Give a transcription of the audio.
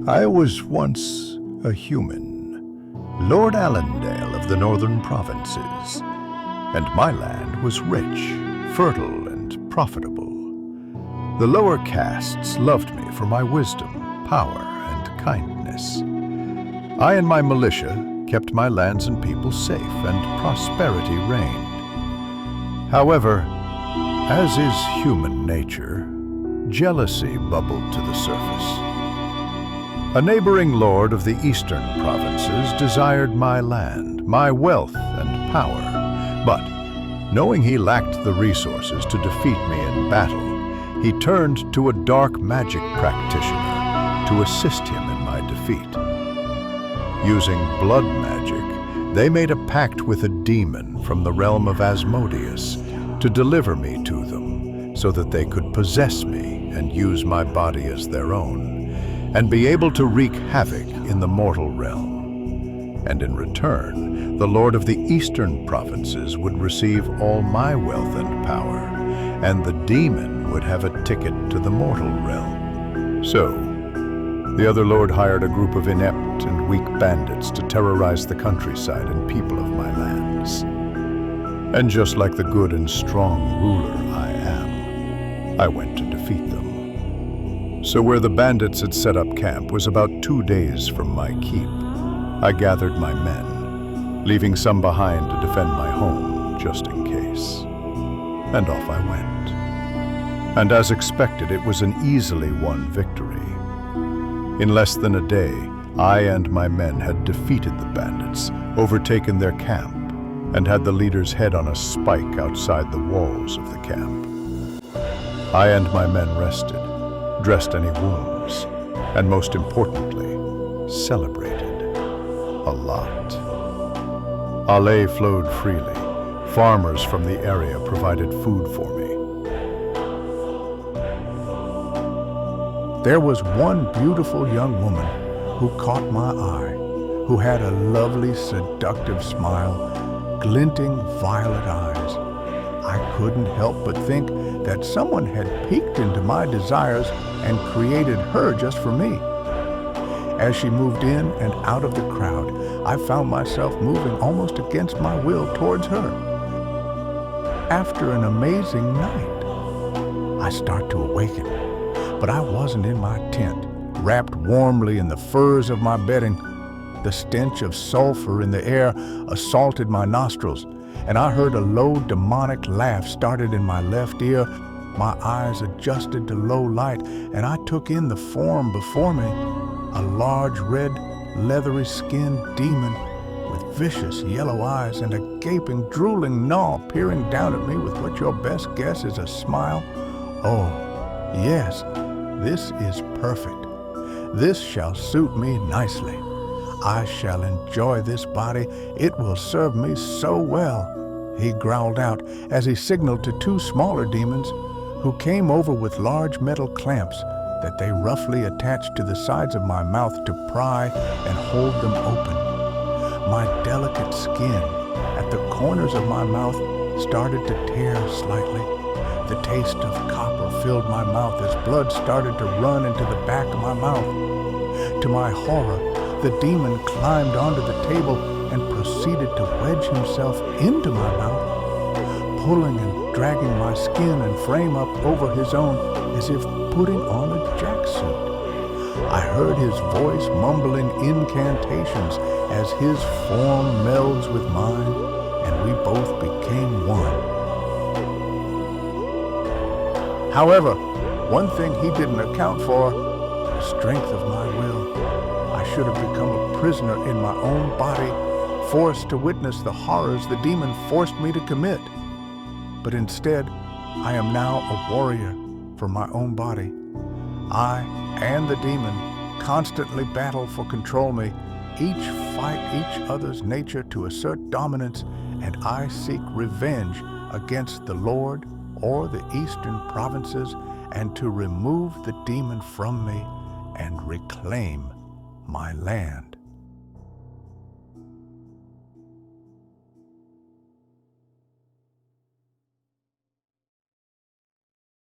I was once a human, Lord Allendale of the Northern Provinces, and my land was rich, fertile, and profitable. The lower castes loved me for my wisdom, power, and kindness. I and my militia kept my lands and people safe, and prosperity reigned. However, as is human nature, jealousy bubbled to the surface. A neighboring lord of the eastern provinces desired my land, my wealth and power, but knowing he lacked the resources to defeat me in battle, he turned to a dark magic practitioner to assist him in my defeat. Using blood magic, they made a pact with a demon from the realm of Asmodeus to deliver me to them so that they could possess me and use my body as their own, and be able to wreak havoc in the mortal realm. And in return, the Lord of the Eastern Provinces would receive all my wealth and power, and the demon would have a ticket to the mortal realm. So, the other lord hired a group of inept and weak bandits to terrorize the countryside and people of my lands. And just like the good and strong ruler I am, I went to defeat them. So where the bandits had set up camp was about 2 days from my keep. I gathered my men, leaving some behind to defend my home, just in case. And off I went. And as expected, it was an easily won victory. In less than a day, I and my men had defeated the bandits, overtaken their camp, and had the leader's head on a spike outside the walls of the camp. I and my men rested, dressed any wounds, and most importantly, celebrated a lot. Ale flowed freely. Farmers from the area provided food for me. There was one beautiful young woman who caught my eye, who had a lovely, seductive smile, glinting violet eyes. I couldn't help but think that someone had peeked into my desires and created her just for me. As she moved in and out of the crowd, I found myself moving almost against my will towards her. After an amazing night, I start to awaken, but I wasn't in my tent, wrapped warmly in the furs of my bedding. The stench of sulfur in the air assaulted my nostrils, and I heard a low demonic laugh started in my left ear. My eyes adjusted to low light, and I took in the form before me, a large red, leathery-skinned demon with vicious yellow eyes and a gaping, drooling gnaw peering down at me with what your best guess is a smile. Oh, yes, this is perfect. This shall suit me nicely. I shall enjoy this body. It will serve me so well, he growled out as he signaled to 2 smaller demons who came over with large metal clamps that they roughly attached to the sides of my mouth to pry and hold them open. My delicate skin at the corners of my mouth started to tear slightly. The taste of copper filled my mouth as blood started to run into the back of my mouth. To my horror, the demon climbed onto the table and proceeded to wedge himself into my mouth, pulling and dragging my skin and frame up over his own as if putting on a jacksuit. I heard his voice mumbling incantations as his form melds with mine, and we both became one. However, one thing he didn't account for, the strength of my will. I should have become a prisoner in my own body, forced to witness the horrors the demon forced me to commit. But instead, I am now a warrior for my own body. I and the demon constantly battle for control me. Each fight each other's nature to assert dominance, and I seek revenge against the Lord or the Eastern Provinces, and to remove the demon from me and reclaim my land.